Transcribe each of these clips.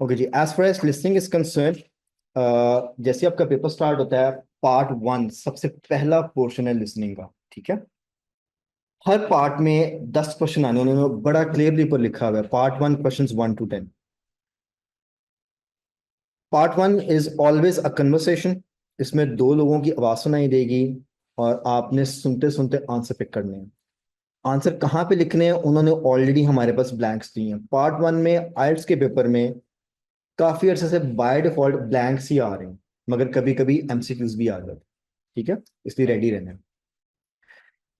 Okay ji, as far as listening is concern, जैसे आपका paper start होता है, पार्ट 1 सबसे पहला पोर्शन है लिसनिंग का। ठीक है, हर पार्ट में 10 क्वेश्चन आने, उन्होंने बड़ा क्लियरली पर लिखा हुआ है, part 1 questions 1 to 10। Part 1 is always a conversation. इसमें दो लोगों की आवाज सुनाई देगी और आपने सुनते सुनते आंसर पिक करने हैं। आंसर कहाँ पे लिखने हैं, उन्होंने ऑलरेडी हमारे पास ब्लैंक्स दिए हैं। पार्ट 1 में आइल्स के पेपर में काफी अरसे से बाय डिफॉल्ट ब्लैंक्स ही आ रहे हैं, मगर कभी कभी एमसीक्यूज भी आ जाते हैं। ठीक है, इसलिए रेडी रहना है।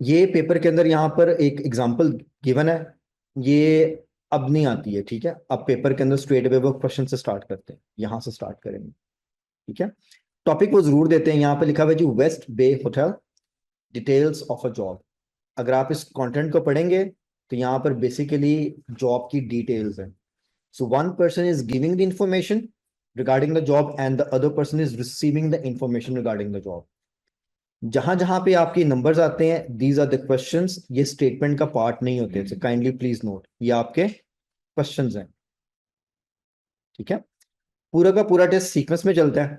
ये पेपर के अंदर यहाँ पर एक एग्जांपल गिवन है, ये अब नहीं आती है। ठीक है, अब पेपर के अंदर स्ट्रेट अवे वो क्वेश्चन से स्टार्ट करते हैं, यहाँ से स्टार्ट करेंगे। ठीक है, टॉपिक वो जरूर देते हैं। यहाँ पे लिखा हुआ है जी, west bay hotel, details of a job. अगर आप इस कंटेंट को पढ़ेंगे तो यहाँ पर बेसिकली जॉब की डिटेल्स है। So one person is giving the information regarding the job and the other person is receiving the information regarding the job. जहां जहां पे आपके नंबर्स आते हैं, these are the questions, ये स्टेटमेंट का पार्ट नहीं होते। so kindly please note, ये आपके क्वेश्चंस हैं। ठीक है, पूरा का पूरा टेस्ट सीक्वेंस में चलता है,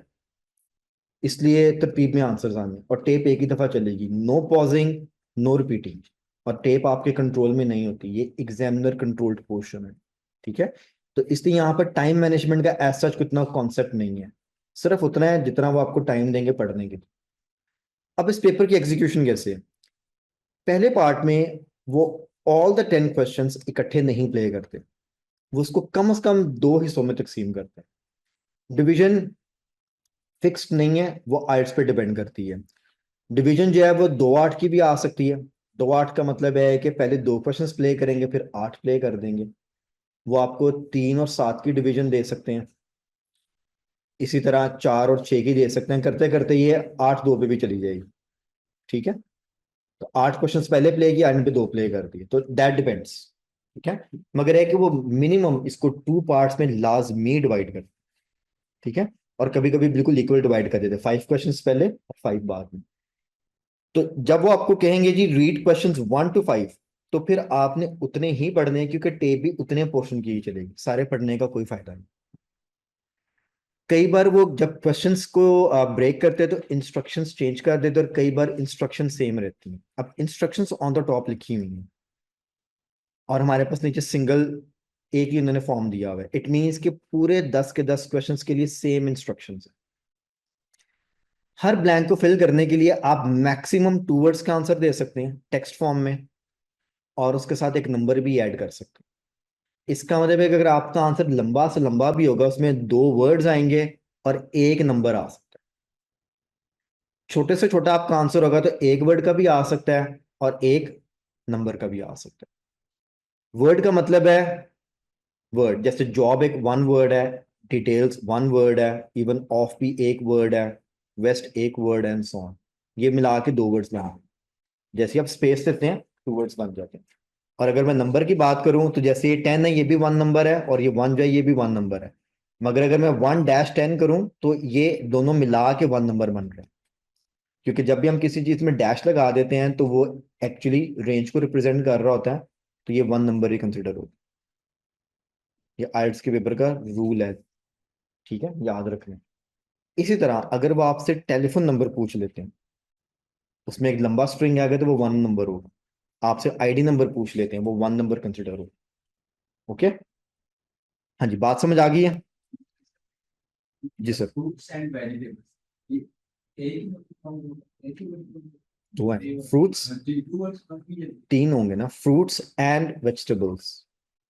इसलिए तरतीब में आंसर्स आने, और टेप एक ही दफा चलेगी, नो पॉजिंग, नो रिपीटिंग। और टेप आपके कंट्रोल में नहीं होती, ये एग्जामिनर कंट्रोल्ड पोर्शन है। ठीक है, तो इसलिए यहाँ पर टाइम मैनेजमेंट का एज सच इतना कॉन्सेप्ट नहीं है, सिर्फ उतना है जितना वो आपको टाइम देंगे पढ़ने के लिए। अब इस पेपर की एग्जीक्यूशन कैसे है? पहले पार्ट में वो ऑल द 10 क्वेश्चंस इकट्ठे नहीं प्ले करते, वो उसको कम से कम दो हिस्सों में तकसीम करते हैं। डिवीजन फिक्स्ड नहीं है, वो आइट्स पे डिपेंड करती है। डिवीजन जो है वो 2-8 की भी आ सकती है। 2-8 का मतलब है कि पहले 2 क्वेश्चंस प्ले करेंगे, फिर 8 प्ले कर देंगे। वो आपको 3 और 7 की डिवीजन दे सकते हैं, इसी तरह 4 और 6 की दे सकते हैं। करते करते ये 8-2 पे भी चली जाएगी। ठीक है, तो 8 क्वेश्चंस पहले प्ले किया, 8 पे 2 प्ले कर दिए, तो दैट डिपेंड्स। ठीक है, मगर है कि वो मिनिमम इसको 2 पार्ट्स में लाजमी डिवाइड कर। ठीक है, और कभी कभी बिल्कुल इक्वल डिवाइड कर देते, 5 क्वेश्चंस पहले और 5 बाद में। तो जब वो आपको कहेंगे जी रीड क्वेश्चंस 1 to 5, तो फिर आपने उतने ही पढ़ने हैं, क्योंकि टेप भी उतने पोर्शन की ही चलेगी, सारे पढ़ने का कोई फायदा नहीं। कई बार वो जब क्वेश्चंस को ब्रेक करते हैं तो इंस्ट्रक्शंस चेंज कर देते हैं, और कई बार इंस्ट्रक्शन सेम रहती हैं। अब इंस्ट्रक्शंस ऑन द टॉप लिखी हुई हैं और हमारे पास नीचे सिंगल एक ही उन्होंने फॉर्म दिया हुआ है, इट मीन्स कि पूरे 10 के 10 क्वेश्चंस के लिए सेम इंस्ट्रक्शंस है। हर ब्लैंक को फिल करने के लिए आप मैक्सिमम 2 वर्ड्स का आंसर दे सकते हैं टेक्स्ट फॉर्म में, और उसके साथ एक नंबर भी ऐड कर सकते हैं। इसका मतलब है कि अगर आपका आंसर लंबा से लंबा भी होगा, उसमें 2 वर्ड्स आएंगे और एक नंबर आ सकता है। छोटे से छोटा आपका आंसर होगा तो 1 वर्ड का भी आ सकता है और एक नंबर का भी आ सकता है। वर्ड का मतलब है वर्ड, जैसे जॉब एक 1 वर्ड है, डिटेल्स 1 वर्ड है, इवन ऑफ भी 1 वर्ड है, west 1 word and so on. ये मिला के 2 वर्ड्स बना, जैसे आप स्पेस देते हैं 2 वर्ड्स बन जाते हैं। और अगर मैं नंबर की बात करूं तो जैसे ये 10 है, ये भी 1 नंबर है, और ये 1 जो है ये भी 1 नंबर है। मगर अगर मैं 1-10 करूं तो ये दोनों मिला के 1 नंबर बन रहे हैं, क्योंकि जब भी हम किसी चीज में डैश लगा देते हैं तो वो एक्चुअली रेंज को रिप्रेजेंट कर रहा होता है, तो ये 1 नंबर ही कंसिडर होता है। ये आइल्स के पेपर का रूल है। ठीक है, याद रख लें। इसी तरह अगर वो आपसे टेलीफोन नंबर पूछ लेते हैं, उसमें एक लंबा स्ट्रिंग आ गया तो वो 1 नंबर होगा। आपसे आईडी नंबर पूछ लेते हैं, वो 1 नंबर कंसिडर होगा। ओके, हाँ जी, बात समझ आ गई है जी सर। फ्रूट्स एंड वेजिटेबल्स, ये एक ही 2 है फ्रूट्स, 3 होंगे ना, fruits and vegetables.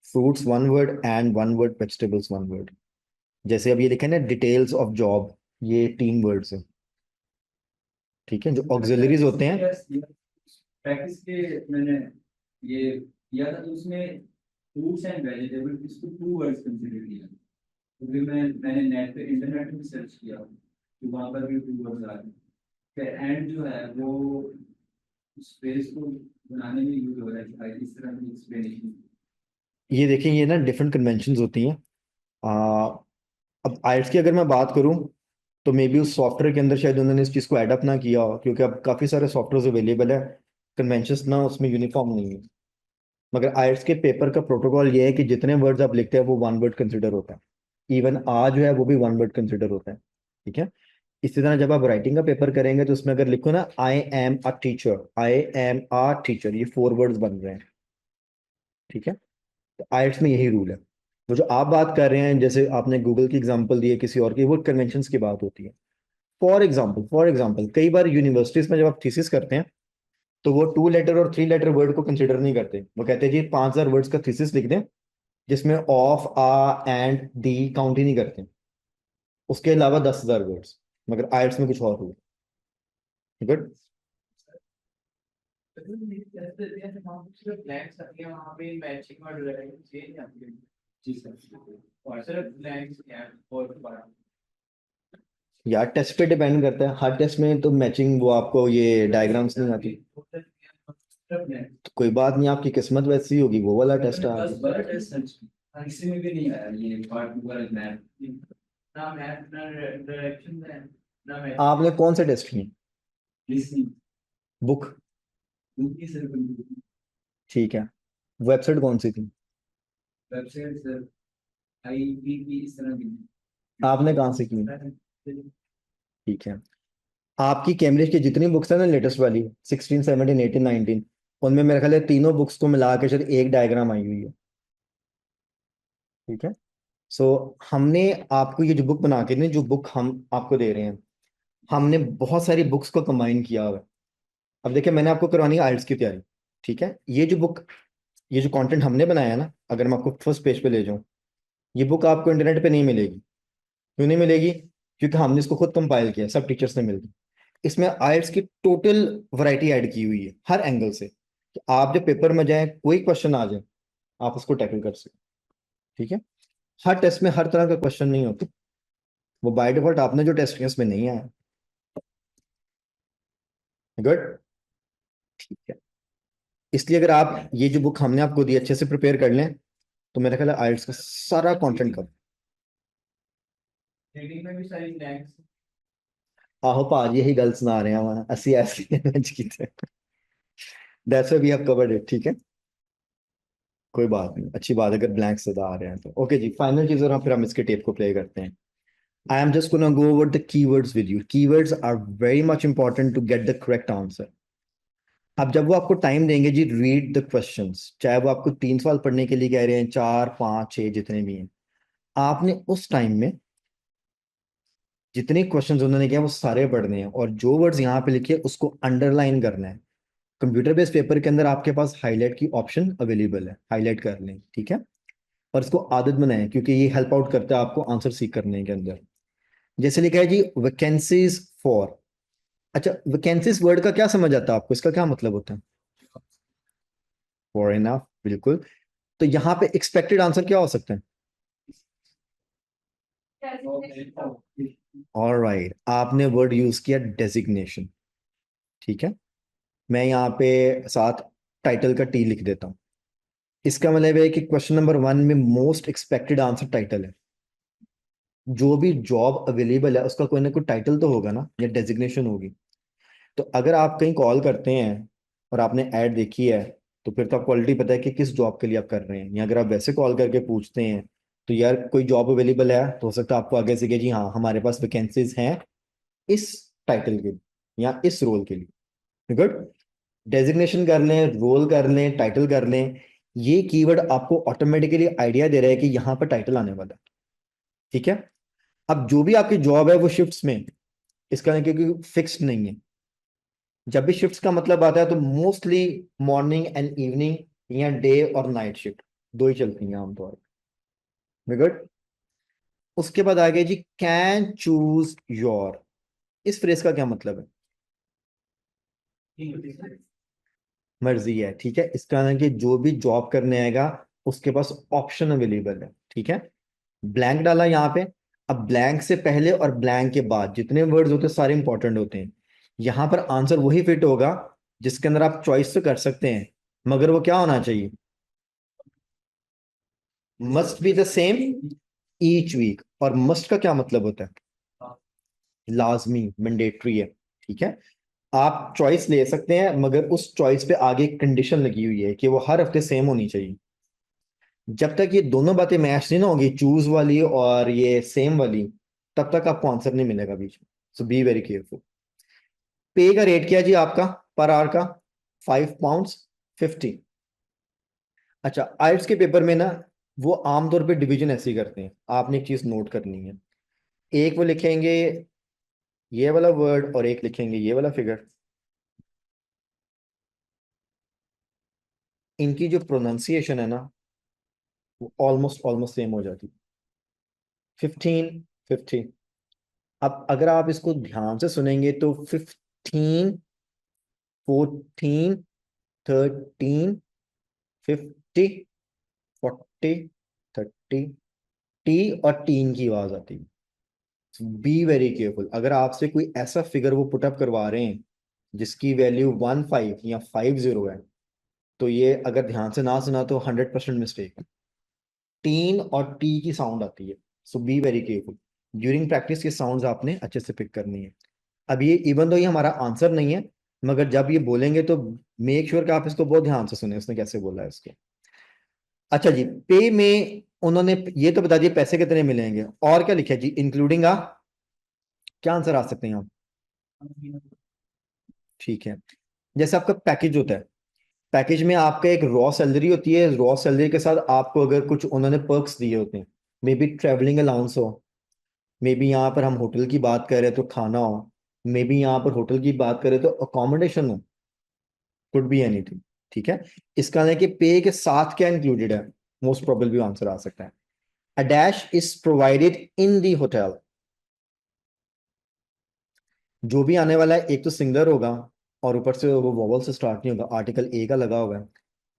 Fruits 1 word and 1 word, vegetables 1 word. जैसे अब ये लिखे ना डिटेल्स ऑफ जॉब, ये 3 वर्ड्स है। ठीक है, जो ऑक्सिलरीज होते हैं। प्रैक्टिस के मैंने ये किया था, तो उसमें फ्रूट्स एंड वेजिटेबल्स इसको 2 वर्ड्स कंसीडर किया। तो फिर मैंने नेट पे इंटरनेट में सर्च किया, तो वहाँ पर भी 2 वर्ड्स आ गए। एंड जो है वो स्पेस को बनाने में यूज हो रहा है, शायद इस तरह की एक्सप्लेनेशन। ये देखें, ये ना डिफरेंट कन्वेंशन होती हैं। अब आइट्स की अगर मैं बात करूं तो मे बी उस सॉफ्टवेयर के अंदर शायद उन्होंने इस चीज़ को एडअप ना किया हो, क्योंकि अब काफ़ी सारे सॉफ्टवेयर अवेलेबल है, कन्वेंशंस ना उसमें यूनिफॉर्म नहीं है। मगर आइट्स के पेपर का प्रोटोकॉल ये है कि जितने वर्ड्स आप लिखते हैं वो 1 वर्ड कंसिडर होता है। इवन आ जो है वो भी वन वर्ड कंसिडर होता है, ठीक है। इसी तरह जब आप राइटिंग का पेपर करेंगे तो उसमें अगर लिखो ना I am a teacher, I am a teacher, ये 4 वर्ड्स बन रहे हैं, ठीक है। तो आइल्स में यही रूल है। वो जो आप बात कर रहे हैं, जैसे आपने गूगल की एग्जांपल दी है किसी और की, वो कन्वेंशंस की बात होती है। फॉर एग्जाम्पल कई बार यूनिवर्सिटीज में जब आप थीसिस करते हैं तो वो 2 लेटर और 3 लेटर वर्ड को कंसिडर नहीं करते। वो कहते हैं जी 5,000 वर्ड्स का थीसिस लिख दें जिसमें of a and the count ही नहीं करते, उसके अलावा 10,000 वर्ड्स। मगर आइल्स में कुछ और रूल। गुड। तो मेरी तरफ से ये है, वहाँ पे सिर्फ ब्लैंक्स आती है, वहाँ पे मैचिंग और ड्राइविंग चेंज आती है। जी सर। और सिर्फ ब्लैंक्स क्या है और बड़ा। यार टेस्ट पे डिपेंड करता है, हर टेस्ट में तो मैचिंग वो आपको ये डायग्राम्स नहीं आती। सिर्फ ब्लैंक। तो कोई बात नहीं, आपकी किस्मत वैसी होगी, वो वाला टेस्ट मेरे आ पास गया। बड़ा टेस्ट सच किसी में भी नहीं आया ये पार्ट वाला मैथ। ना मैथ ना डायरेक्शन है ना मैच। आपने कौन से टेस्ट किए? Listening book? उनकी सिर्फ ठीक है। वेबसाइट कौन सी थी? वेबसाइट सर आईपीपी इस तरह की। आपने कहाँ से की? ठीक है। आपकी कैम्ब्रिज की जितनी बुक्स है ना लेटेस्ट वाली, 16, 17, 18, 19, उनमें मेरे ख्याल है तीनों बुक्स को मिला के शायद एक डायग्राम आई हुई है, ठीक है। सो हमने आपको ये जो बुक बना के नहीं, जो बुक हम आपको दे रहे हैं, हमने बहुत सारी बुक्स को कंबाइन किया हुआ है। अब देखिए मैंने आपको करवानी है आइल्स की तैयारी, ठीक है। ये जो बुक, ये जो कंटेंट हमने बनाया है ना, अगर मैं आपको फर्स्ट पेज पे ले जाऊं, ये बुक आपको इंटरनेट पे नहीं मिलेगी। क्यों नहीं मिलेगी? क्योंकि हमने इसको खुद कंपाइल किया, सब टीचर्स ने मिलकर। इसमें आइल्स की टोटल वैरायटी ऐड की हुई है हर एंगल से, कि आप जब पेपर में जाए कोई क्वेश्चन आ जाए आप उसको टैकल कर सकें, ठीक है। हर टेस्ट में हर तरह का क्वेश्चन नहीं होता, वो बाय डिफॉल्ट आपने जो टेस्ट किया उसमें नहीं आया। गुड। ठीक है। इसलिए अगर आप ये जो बुक हमने आपको दी अच्छे से प्रिपेयर कर लें तो मेरा ख्याल है आइल्स का सारा कंटेंट कवर। रीडिंग में भी सारी ब्लैंक्स। आहो भाजी यही गल सुना रहे हैं वहां असि ऐसे की that's why we have covered it, ठीक है। कोई बात नहीं, अच्छी बात है अगर ब्लैंक ज्यादा आ रहे हैं तो। ओके जी, फाइनल चीज और फिर हम इसके टेप को प्ले करते हैं। I am just gonna go over the keywords with you. Keywords are very much important to get the correct answer. अब जब वो आपको टाइम देंगे जी रीड द क्वेश्चंस, चाहे वो आपको 3 सवाल पढ़ने के लिए कह रहे हैं, 4, 5, 6 जितने भी हैं, आपने उस टाइम में जितने क्वेश्चंस उन्होंने किया वो सारे पढ़ने हैं, और जो वर्ड्स यहाँ पे लिखे उसको अंडरलाइन करना है। कंप्यूटर बेस्ड पेपर के अंदर आपके पास हाईलाइट की ऑप्शन अवेलेबल है, हाईलाइट कर लें, ठीक है। और इसको आदत बनाएं क्योंकि ये हेल्प आउट करता है आपको आंसर सीख करने के अंदर। जैसे लिखा है जी वैकेंसीज फॉर। अच्छा, वैकेंसीज वर्ड का क्या समझ आता है आपको, इसका क्या मतलब होता है? फॉर इनफ, बिल्कुल। तो यहाँ पे एक्सपेक्टेड आंसर क्या हो सकता है? ऑलराइट, आपने वर्ड यूज किया डेजिग्नेशन, ठीक है। मैं यहाँ पे साथ टाइटल का टी लिख देता हूँ। इसका मतलब है कि क्वेश्चन नंबर 1 में मोस्ट एक्सपेक्टेड आंसर टाइटल है। जो भी जॉब अवेलेबल है उसका कोई ना कोई टाइटल तो होगा ना, या डेजिग्नेशन होगी। तो अगर आप कहीं कॉल करते हैं और आपने ऐड देखी है तो फिर तो आपको ऑलरेडी पता है कि किस जॉब के लिए आप कर रहे हैं। या अगर आप वैसे कॉल करके पूछते हैं तो यार कोई जॉब अवेलेबल है, तो हो सकता है आपको आगे से कि जी हाँ हमारे पास वैकेंसीज हैं इस टाइटल के लिए या इस रोल के लिए। गुड। डेजिग्नेशन कर लें, रोल कर लें, टाइटल कर लें, ये कीवर्ड आपको ऑटोमेटिकली आइडिया दे रहा है कि यहाँ पर टाइटल आने वाला है, ठीक है। अब जो भी आपकी जॉब है वो शिफ्ट्स में, इसका नहीं क्योंकि फिक्स्ड नहीं है। जब भी शिफ्ट्स का मतलब आता है तो मोस्टली मॉर्निंग एंड इवनिंग या डे और नाइट शिफ्ट दो ही चलती हैं आमतौर पर। गुड। उसके बाद आगे जी कैन चूज योर, इस फ्रेज का क्या मतलब है? मर्जी है, ठीक है। इसका मतलब कि जो भी जॉब करने आएगा उसके पास ऑप्शन अवेलेबल है, ठीक है। ब्लैंक डाला यहाँ पे। अब ब्लैंक से पहले और ब्लैंक के बाद जितने वर्ड्स होते हैं सारे इंपॉर्टेंट होते हैं। यहाँ पर आंसर वही फिट होगा जिसके अंदर आप चॉइस तो कर सकते हैं, मगर वो क्या होना चाहिए? Must be the same each week. और मस्ट का क्या मतलब होता है? लाजमी, मैंडेटरी है, ठीक है। आप चॉइस ले सकते हैं मगर उस चॉइस पे आगे एक कंडीशन लगी हुई है कि वो हर हफ्ते सेम होनी चाहिए। जब तक ये दोनों बातें मैच नहीं ना होगी, चूज वाली और ये सेम वाली, तब तक आपको आंसर नहीं मिलेगा बीच में। सो बी वेरी केयरफुल। पे का रेट क्या है जी आपका पर आवर का? £5.50। अच्छा, आइल्स के पेपर में ना वो आमतौर पे डिवीजन ऐसे ही करते हैं, आपने एक चीज नोट करनी है। एक वो लिखेंगे ये वाला वर्ड और एक लिखेंगे ये वाला फिगर। इनकी जो प्रोनाउंसिएशन है ना वो ऑलमोस्ट ऑलमोस्ट सेम हो जाती है। 15, 50। अब अगर आप इसको ध्यान से सुनेंगे तो 15, 14, 13, 50, 40, 30, टी और टीन की आवाज आती है। B very careful. अगर आपसे कोई ऐसा फिगर वो पुटअप करवा रहे हैं जिसकी वैल्यू 15 या 50 है, तो ये अगर ध्यान से ना सुना तो 100% मिस्टेक है। टीन और टी की साउंड आती है। So be very careful. During practice ये साउंड्स आपने अच्छे से पिक करनी है। अब ये इवन दो ये हमारा आंसर नहीं है, मगर जब ये बोलेंगे तो मेक श्योर कि आप इसको बहुत ध्यान से सुने उसने कैसे बोला है इसको। अच्छा जी, पे में उन्होंने ये तो बता दिया पैसे कितने मिलेंगे, और क्या लिखा है जी इंक्लूडिंग आ? क्या आंसर आ सकते हैं आप? ठीक है। जैसे आपका पैकेज होता है, पैकेज में आपका एक रॉ सैलरी होती है, रॉ सैलरी के साथ आपको अगर कुछ उन्होंने पर्क्स दिए होते हैं, मे बी ट्रेवलिंग अलाउंस हो, मे बी यहाँ पर हम होटल की बात करें तो खाना हो, मे बी यहाँ पर होटल की बात करें तो अकोमोडेशन हो, कुड बी एनीथिंग। ठीक है। इसका है कि पे के साथ क्या इंक्लूडेड है, मोस्ट प्रोबेबली आंसर आ सकता है। A dash is provided in the hotel. जो भी आने वाला है एक तो सिंगलर होगा और ऊपर से वो वॉवल से स्टार्ट नहीं होगा, आर्टिकल ए का लगा हुआ है।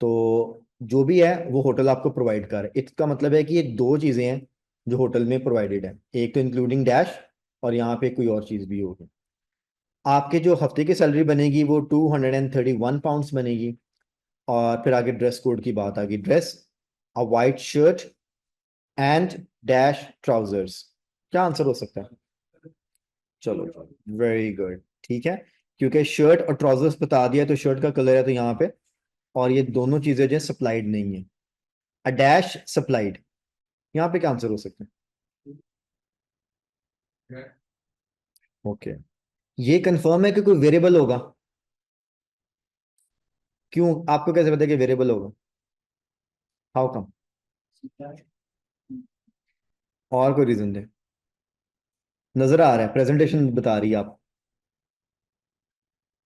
तो जो भी है वो होटल आपको प्रोवाइड कर रहा है। इसका मतलब है कि ये दो चीजें हैं जो होटल में प्रोवाइडेड है, एक तो इंक्लूडिंग डैश और यहाँ पे कोई और चीज भी होगी। आपके जो हफ्ते की सैलरी बनेगी वो £231 बनेगी। और फिर आगे ड्रेस कोड की बात आ गई। Dress a white shirt and dash trousers. क्या आंसर हो सकता है? चलो, वेरी गुड। ठीक है, क्योंकि शर्ट और ट्राउजर्स बता दिया तो शर्ट का कलर है तो यहाँ पे, और ये दोनों चीजें जो सप्लाइड नहीं है। अ डैश सप्लाइड, यहाँ पे क्या आंसर हो सकता है? ओके। ये कंफर्म है कि कोई वेरिएबल होगा? क्यों, आपको कैसे पता है कि वेरिएबल होगा? How come? और कोई रीजन दे। नजर आ रहा है, प्रेजेंटेशन बता रही है आप।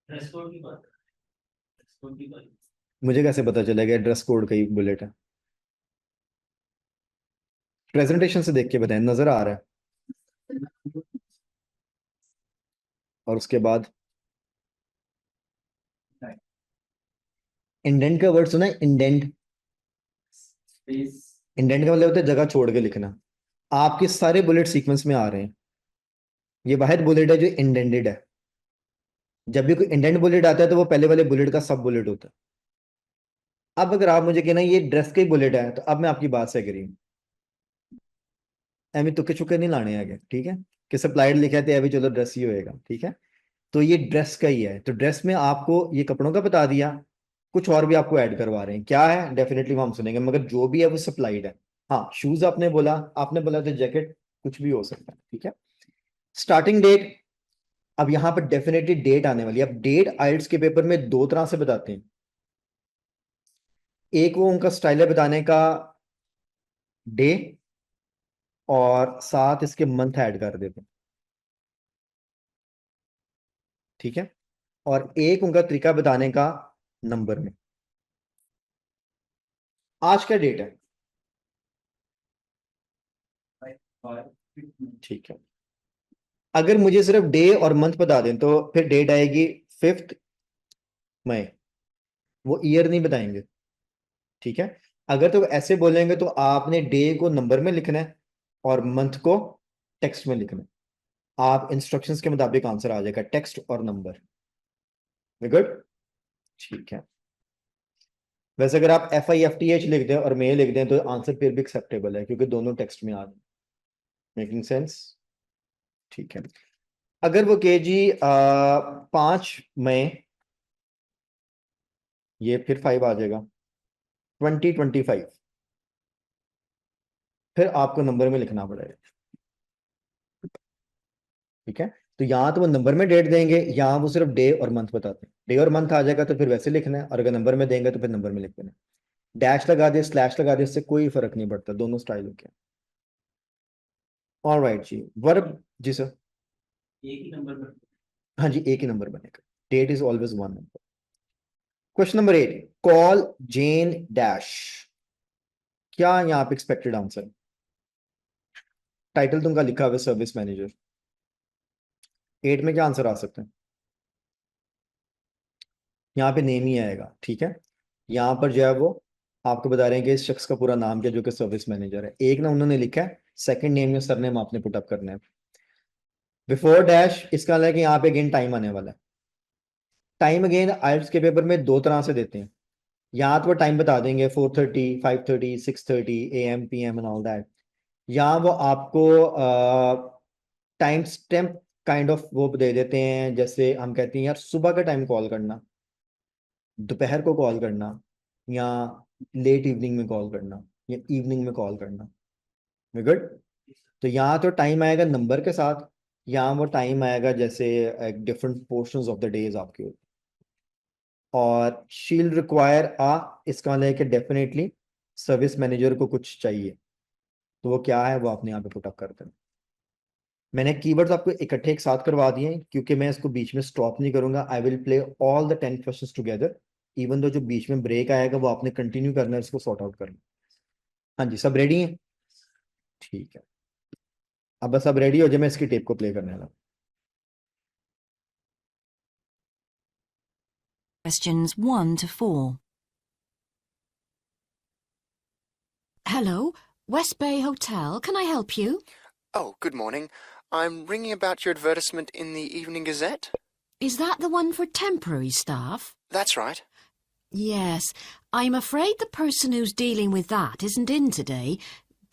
ड्रेस कोड की बात, ड्रेस कोड की बात। मुझे कैसे पता चलेगा ड्रेस कोड का ही बुलेट है? प्रेजेंटेशन से देख के बताएं, नजर आ रहा है। और उसके बाद इंडेंट का वर्ड सुना है? इंडेंट। स्पेस। इंडेंट का मतलब होता है जगह छोड़ के लिखना। आपके सारे बुलेट सीक्वेंस में आ रहे हैं, ये वाहिद बुलेट है जो इंडेंटेड है। जब भी कोई इंडेंट बुलेट आता है तो वो पहले वाले बुलेट का सब बुलेट होता है। अब अगर आप मुझे कहना ये ड्रेस का ही बुलेट है तो अब मैं आपकी बात से एग्री हूँ। एमी तुक्के चुक्के नहीं लाने आगे, ठीक है? कि सप्लाइड लिखा है तो अभी चलो ड्रेस ही होएगा, ठीक है? तो ये ड्रेस का ही है, तो ड्रेस में आपको ये कपड़ों का बता दिया, कुछ और भी आपको ऐड करवा रहे हैं, क्या है डेफिनेटली वो हम सुनेंगे, मगर जो भी है वो सप्लाइड है। हाँ, शूज आपने बोला तो जैकेट कुछ भी हो सकता है, ठीक है? स्टार्टिंग डेट, अब यहाँ पर डेफिनेटली डेट आने वाली है। अब डेट आइल्स के पेपर में दो तरह से बताते हैं। एक वो उनका स्टाइल है बताने का, डे, और साथ इसके मंथ ऐड कर देते हैं, ठीक है? और एक उनका तरीका बताने का नंबर में। आज का डेट है, ठीक है? अगर मुझे सिर्फ डे और मंथ बता दें तो फिर डेट आएगी 5 मई, वो ईयर नहीं बताएंगे, ठीक है? अगर तो ऐसे बोलेंगे तो आपने डे को नंबर में लिखना है और मंथ को टेक्स्ट में लिखना है। आप इंस्ट्रक्शंस के मुताबिक आंसर आ जाएगा, टेक्स्ट और नंबर। गुड, ठीक है। वैसे अगर आप FIFTH लिख दें और मे लिख दें तो आंसर फिर भी एक्सेप्टेबल है क्योंकि दोनों टेक्स्ट में आ जाए। Making sense? ठीक है। अगर वो के जी 5 मई, ये फिर 5 आ जाएगा, 2025। फिर आपको नंबर में लिखना पड़ेगा। ठीक है, तो यहाँ तो वो नंबर में डेट देंगे, यहाँ वो सिर्फ डे और मंथ बताते हैं। डे और मंथ आ जाएगा तो फिर वैसे लिखना है, और अगर नंबर में देंगे तो फिर नंबर में लिख देना है। डैश लगा दिया, स्लैश लगा दिया, इससे कोई फर्क नहीं पड़ता, दोनों स्टाइल के। Alright ji, verb ji sir. एक ही नंबर पर हाँ जी, एक ही नंबर बनेगा, date is always one number. Question number 8, call जेन डैश। क्या यहाँ पे एक्सपेक्टेड आंसर? टाइटल तुमका लिखा हुआ है सर्विस मैनेजर, 8 में क्या आंसर आ सकते हैं? यहाँ पे नेम ही आएगा, ठीक है। यहाँ पर जो है वो आपको बता रहे हैं कि इस शख्स का पूरा नाम क्या, जो कि सर्विस मैनेजर है। एक ना उन्होंने लिखा है, सेकंड नेम या सरनेम आपने पुट अप करना है। बिफोर डैश, इसका मतलब है कि यहाँ पे अगेन टाइम आने वाला है। टाइम अगेन आइल्स के पेपर में दो तरह से देते हैं। यहाँ तो वो टाइम बता देंगे 4:30, 5:30, 6:30 AM PM and all that. यहाँ वो आपको टाइम स्टैम्प काइंड ऑफ वो दे देते हैं, जैसे हम कहते हैं यार सुबह का टाइम कॉल करना, दोपहर को कॉल करना, या लेट इवनिंग में कॉल करना, या इवनिंग में कॉल करना। We good? तो यहाँ तो टाइम आएगा नंबर के साथ, यहाँ वो टाइम आएगा जैसे different portions of the days आपके। और शील रिक्वायर इसका मतलब है कि डेफिनेटली सर्विस मैनेजर को कुछ चाहिए, तो वो क्या है वो आपने यहाँ पे पुट अप कर देना। मैंने कीवर्ड्स आपको इकट्ठे एक साथ करवा दिए हैं क्योंकि मैं इसको बीच में स्टॉप नहीं करूंगा। I will play all the 10 questions together, even though जो बीच में ब्रेक आएगा वो आपने कंटिन्यू करना है, इसको सॉर्ट आउट करना। हाँ जी, सब रेडी हैं? ठीक है, अब बस अब रेडी हो जाए, मैं इसकी टेप को प्ले करने वाला हूं। Questions 1 to 4. Hello, West Bay Hotel. Can I help you? Oh, good morning. I'm ringing about your advertisement in the Evening Gazette. Is that the one for temporary staff? That's right. Yes, I'm afraid the person who's dealing with that isn't in today,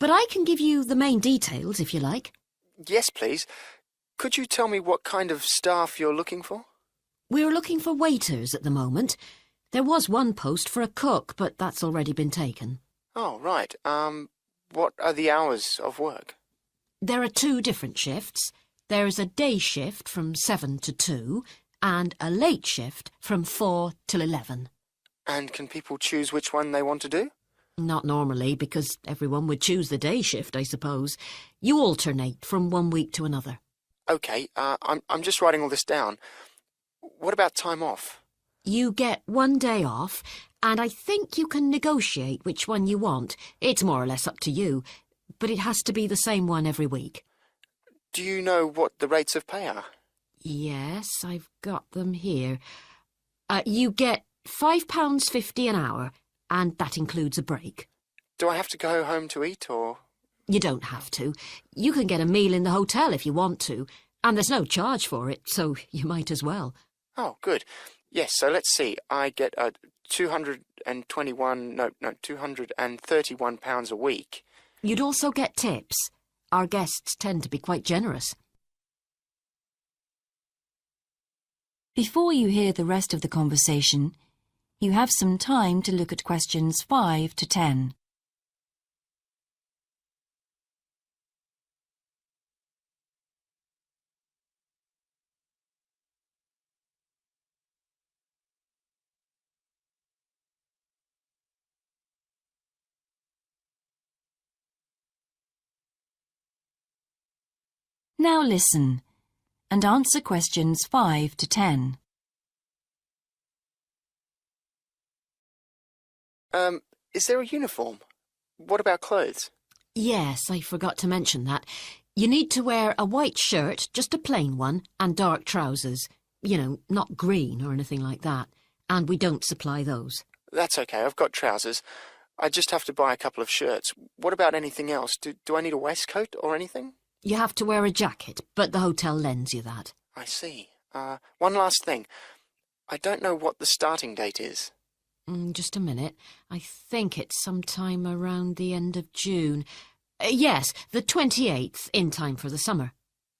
but I can give you the main details if you like. Yes, please. Could you tell me what kind of staff you're looking for? We're looking for waiters at the moment. There was one post for a cook, but that's already been taken. Oh, right. What are the hours of work? There are 2 different shifts. There is a day shift from 7 to 2 and a late shift from 4 till 11. And can people choose which one they want to do? Not normally, because everyone would choose the day shift, I suppose. You alternate from one week to another. Okay, I'm just writing all this down. What about time off? You get 1 day off, and I think you can negotiate which one you want. It's more or less up to you, but it has to be the same one every week. Do you know what the rates of pay are? Yes, I've got them here. You get £5.50 an hour, and that includes a break. Do I have to go home to eat, or...? You don't have to. You can get a meal in the hotel if you want to, and there's no charge for it, so you might as well. Oh, good. Yes, so let's see. I get £231 a week. You'd also get tips. Our guests tend to be quite generous. Before you hear the rest of the conversation, you have some time to look at questions 5 to 10. Now listen and answer questions 5 to 10. Is there a uniform? What about clothes? Yes, I forgot to mention that. You need to wear a white shirt, just a plain one, and dark trousers. You know, not green or anything like that. And we don't supply those. That's okay, I've got trousers. I just have to buy a couple of shirts. What about anything else? Do I need a waistcoat or anything? You have to wear a jacket, but the hotel lends you that. I see. One last thing. I don't know what the starting date is. Just a minute. I think it's sometime around the end of June. Yes, the 28th, in time for the summer.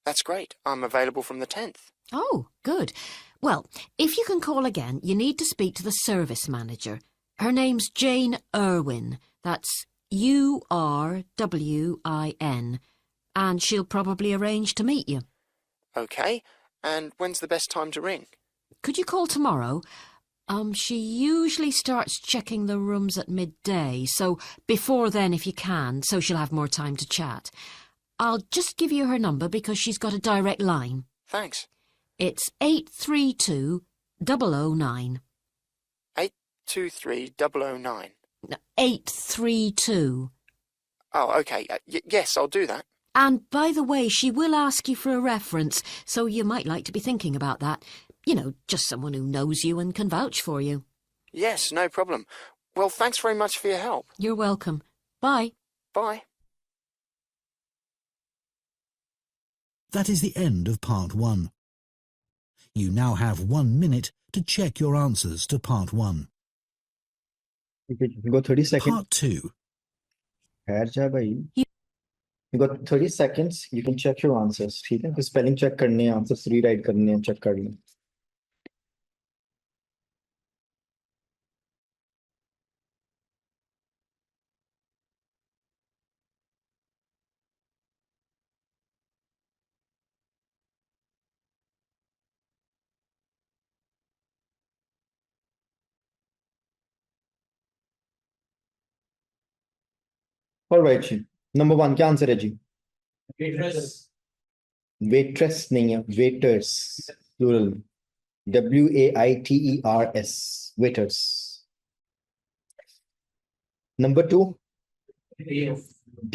That's great. I'm available from the 10th. Oh, good. Well, if you can call again, you need to speak to the service manager. Her name's Jane Irwin. That's URWIN, and she'll probably arrange to meet you. Okay. And when's the best time to ring? Could you call tomorrow? She usually starts checking the rooms at midday, so before then if you can, so she'll have more time to chat. I'll just give you her number because she's got a direct line. Thanks. It's 832-009. 823-009. No, 832. Oh, okay. Yes, I'll do that. And by the way, she will ask you for a reference, so you might like to be thinking about that. You know, just someone who knows you and can vouch for you. Yes, no problem. Well, thanks very much for your help. You're welcome. Bye. Bye. That is the end of part 1. You now have 1 minute to check your answers to part 1. You can go 30 seconds. Part 2. ठहर जा भाई. You got 30 seconds. You can check your answers. ठीक है? फिर spelling check करने हैं, answers rewrite करने हैं, check कर लें. All right जी. Number 1 क्या आंसर है जी? Waitress नहीं है, waiters plural. WAITERS waiters. Number 2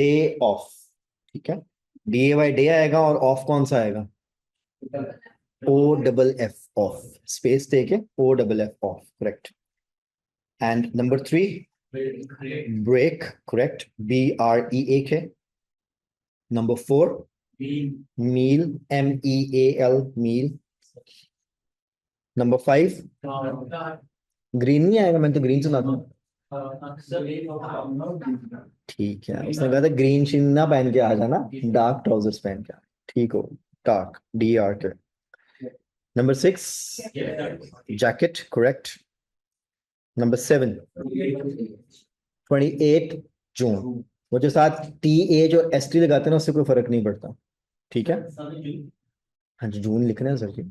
day off. ठीक है? DAY day आएगा और off कौन सा आएगा? OFF off. Space देके OFF off. Correct. And number 3 break. Correct. BREAK. Number 4 meal. MEAL meal. Number 5 green नहीं आएगा, मैंने तो green सुना था. ठीक है, उसने कहा था ग्रीन शीन ना पहन के आ जाना, डार्क ट्राउजर्स पहन के. ठीक हो, dark DRK. Number 6 jacket. Correct. Number 7 28 जून. वो जो साथ TH और ST लगाते हैं ना, उससे कोई फर्क नहीं पड़ता. ठीक है? हाँ जी, जून लिखना है सर जी,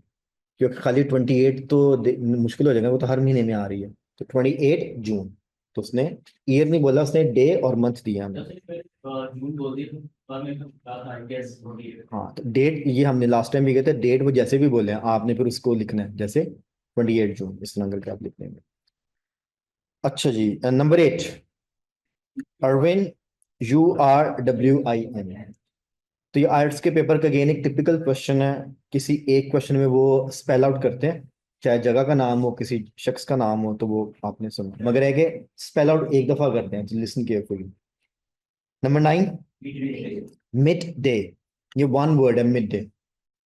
क्योंकि खाली 28 तो मुश्किल हो जाएगा, वो तो हर महीने में आ रही है. तो 28 जून. तो उसने ईयर नहीं बोला, उसने डे और मंथ दिया हमें. हाँ, तो डेट ये हमने लास्ट टाइम भी कहते हैं, डेट वो जैसे भी बोले हैं आपने फिर उसको लिखना है, जैसे 28 जून इस नंबर के आप लिख लेंगे. अच्छा जी. Number 8 Arvind URWIN. तो ये आर्ट्स के पेपर का अगेन एक टिपिकल क्वेश्चन है. किसी एक क्वेश्चन में वो स्पेल आउट करते हैं, चाहे जगह का नाम हो, किसी शख्स का नाम हो, तो वो आपने सुना, मगर है कि स्पेल आउट एक दफा करते हैं. Listen carefully. Number 9 mid day. ये वन वर्ड है, मिड डे.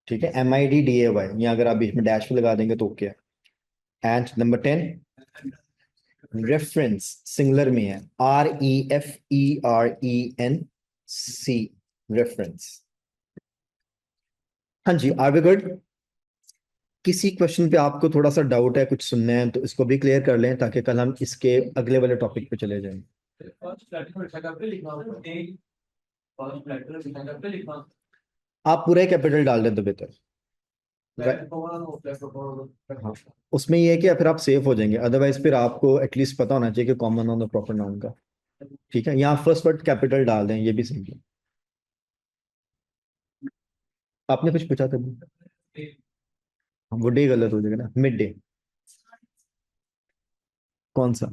ठीक है? MIDDAY. या अगर आप इसमें डैश पे लगा देंगे तो ओके है. And number 10 reference. सिंगुलर में है, REFERENC रेफरेंस. हाँ जी, आर वी गुड? किसी क्वेश्चन पे आपको थोड़ा सा डाउट है, कुछ सुनना है, तो इसको भी क्लियर कर लें ताकि कल हम इसके अगले वाले टॉपिक पे चले जाएं. आप पूरा कैपिटल डाल दें तो बेहतर. हाँ, उसमें ये है कि फिर आप सेफ हो जाएंगे, अदरवाइज फिर आपको एटलीस्ट पता होना चाहिए कि कॉमन नाउन और प्रॉपर नाउन का. ठीक है? यहाँ फर्स्ट वर्ड कैपिटल डाल दें, ये भी सही है. आपने कुछ पूछा था? वो डे गलत हो जाएगा ना, मिड डे. कौन सा?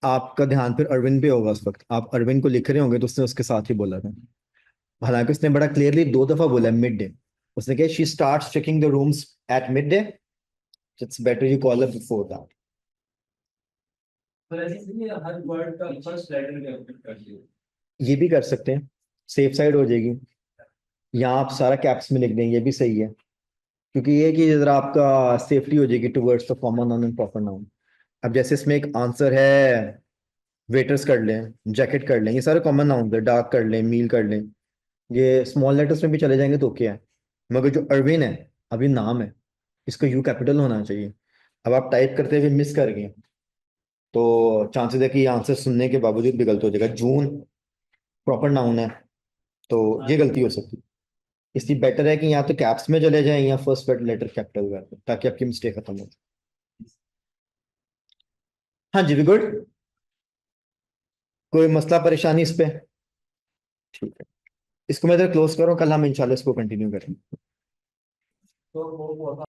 आपका ध्यान फिर अरविंद पे होगा. उस वक्त आप अरविंद को लिख रहे होंगे तो उसने उसके साथ ही बोला था. हालांकि उसने बड़ा क्लियरली 2 दफा बोला है मिड डे. उसने कहा she starts checking the rooms at mid day. It's better you call up before that. Her word का फर्स्ट लेटर कैपिटल कर दिया. ये भी कर सकते हैं, सेफ साइड हो जाएगी. यहाँ आप सारा कैप्स में लिख दें, ये भी सही है, क्योंकि ये कि जरा आपका सेफ्टी हो जाएगी towards the common noun and proper noun. अब जैसे इसमें एक आंसर है, वेटर्स कर लें, जैकेट कर लें, ये सारे कॉमन नाउन है. डार्क कर लें, मील कर लें, ये स्मॉल लेटर्स में भी चले जाएंगे तो क्या है. मगर जो अरविंद है, अभी नाम है, इसका यू कैपिटल होना चाहिए. अब आप टाइप करते हुए मिस कर गए, तो चांसेस है कि आंसर सुनने के बावजूद भी गलत हो जाएगा। जून प्रॉपर नाउन है, तो ये गलती हो सकती है। इसलिए बेटर है कि या तो कैप्स में चले जाएं या फर्स्ट लेटर कैपिटल कर दें, ताकि आपकी मिस्टेक खत्म हो जाए। हाँ जी, वी गुड। कोई मसला परेशानी इस पे? ठीक है, इसको मैं इधर क्लोज करूँ, कल हम इंशाल्लाह इसको कंटिन्यू करेंगे। तो वो